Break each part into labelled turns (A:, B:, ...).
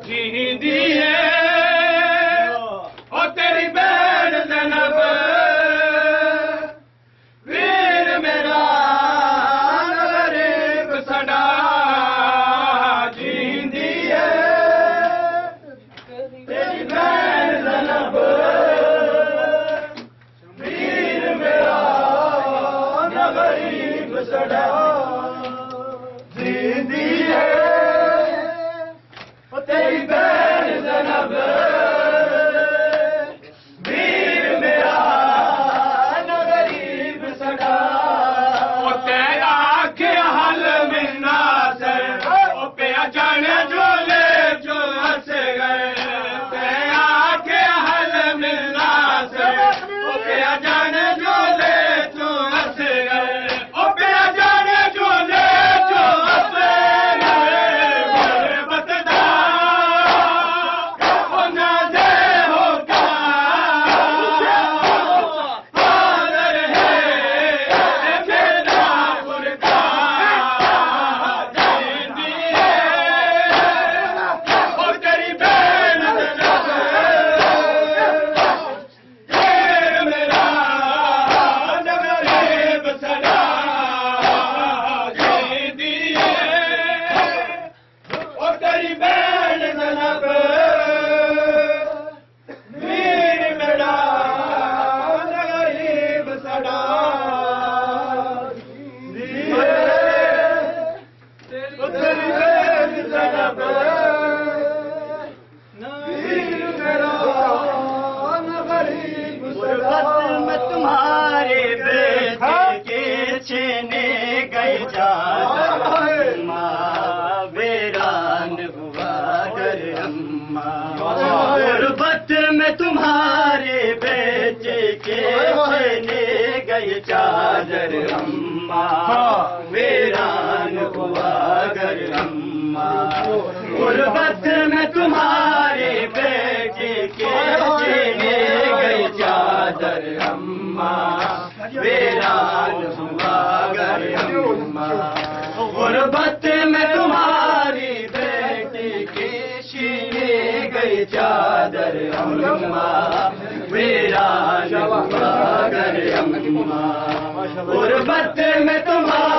A: جیندی ہے او تیری بہن زینب ویر میرا غریب سڈا جیندی ہے تیری بہن زینب ویر میرا غریب سڈا جیندی ہے تیری بہن زینب ویر میرا غریب سڈا تیرا کے حل ملنا سے پیا جانے جو لے جو ہنس گئے تیرا کے حل ملنا سے پیا جانے جو لے جو ہنس گئے پیا جانے جو لے جو ہنس غربت میں تمہارے بیٹے کے چھینے گئی چادر اماں ویران ہوا گھر اماں غربت میں تمہارے بیٹے کے چھینے گئی چادر اماں ویران ہوا گھر اماں غربت میں تمہاری بیٹی کی چھینے گئی چادر اماں ویران ہوا گھر اماں غربت میں تمہاری بیٹی کی چھینے گئی چادر اماں ویران ہوا گھر اماں غربت میں تمہاری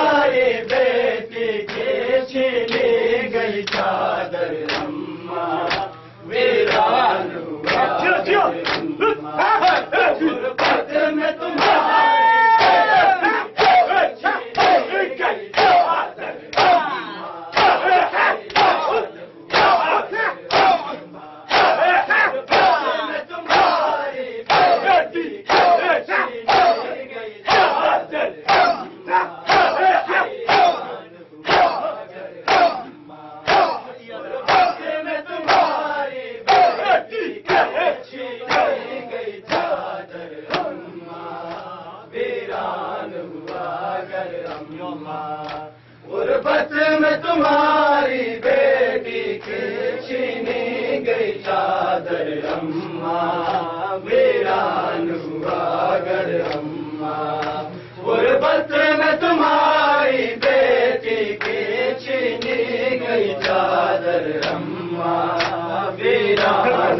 A: غربت میں تمہاری بیٹی کی چھینی گئی چادر اماں ویران ہوا گھر اماں غربت میں تمہاری بیٹی کی چھینی گئی چادر اماں ویران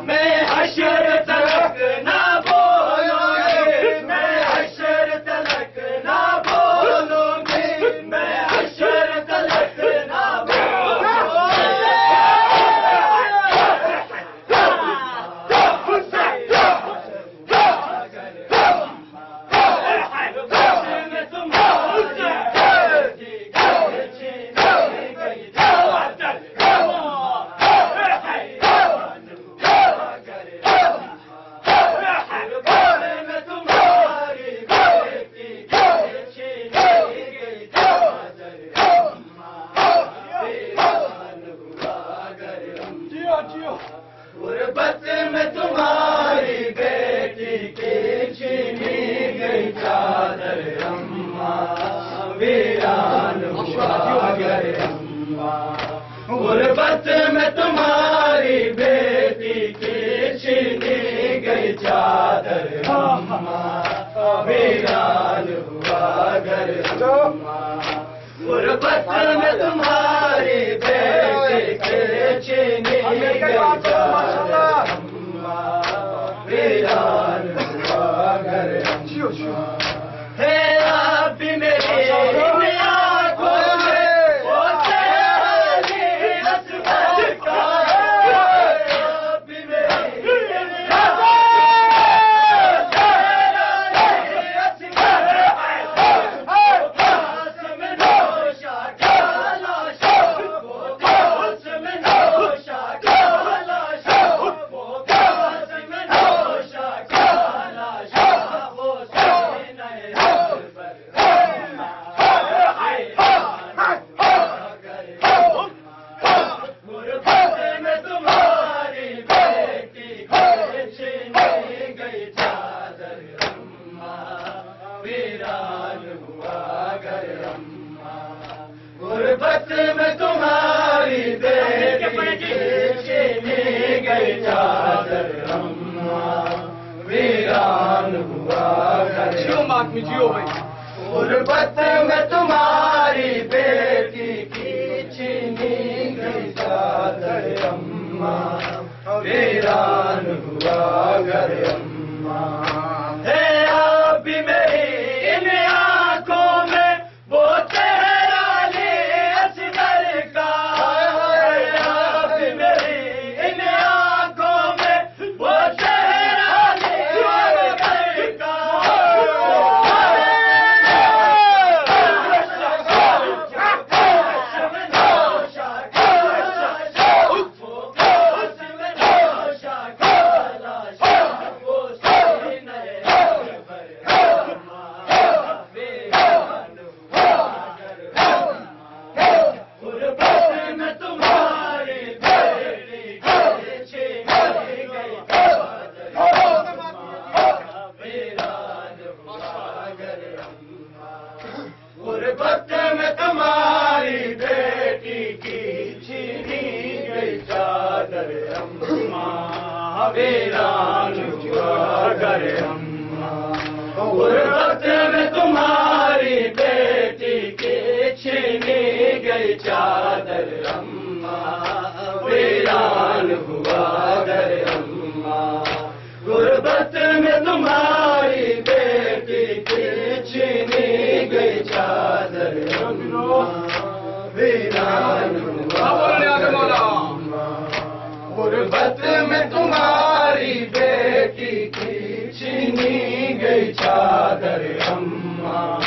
A: میں حشر تلک نہ غربت میں تمہاری بیٹی کی چھینی گئی چادر اماں ویران ہوا گھر اماں غربت میں تمہاری بیٹی کی چھینی گئی چادر اماں ویران ہوا گھر اماں غربت میں تمہاری بیٹی کے چھینی گئی ویران ہوا گھر ہے اب بھی میری آنکھوں میں وہ تیری عصمت کا اب بھی میری غربت میں تمہاری بیٹی چھینی گئی چادر اماں ویران ہوا گھر غربت میں تمہاری بیٹی کی چھینی گئی چادر اماں ویران ہوا گھر اماں ہے اب بھی میری ان آنکھوں میں وہ غربت میں تمہاری بیٹی کی چھینی گئی چادر اماں ویران ہوا گھر اماں غربت میں تمہاری بیٹی کی چھینی گئی چادر اماں ویران ہوا گھر اماں غربت میں تمہاری بیٹی کی چھینی گئی چادر ویران غربت میں تمہاری بیٹی کی چھینی گئی چادر اماں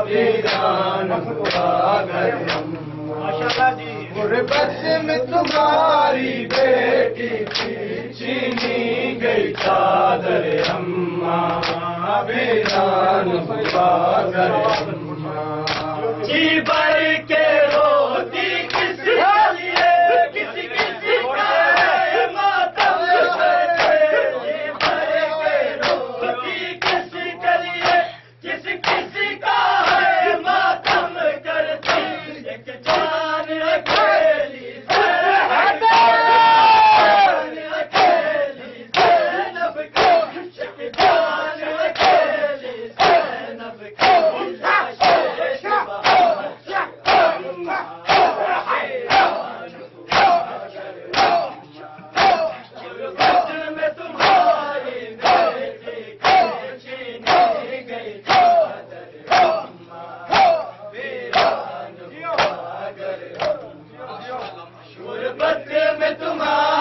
A: ویران ہوا گھر غربت میں تمہاری بیٹی کی چھینی گئی چادر اماں ویران ہوا گھر جی بھر کے روتی کسی لیے کسی کسی کا ہے ماتم جی بھر کے روتی کسی کے لیے کسی کسی کا ہے ماتم کرتی ایک جان اکیلی اکیلی زینب کی ایک جان اکیلی زینب کی غربت میں تمہاری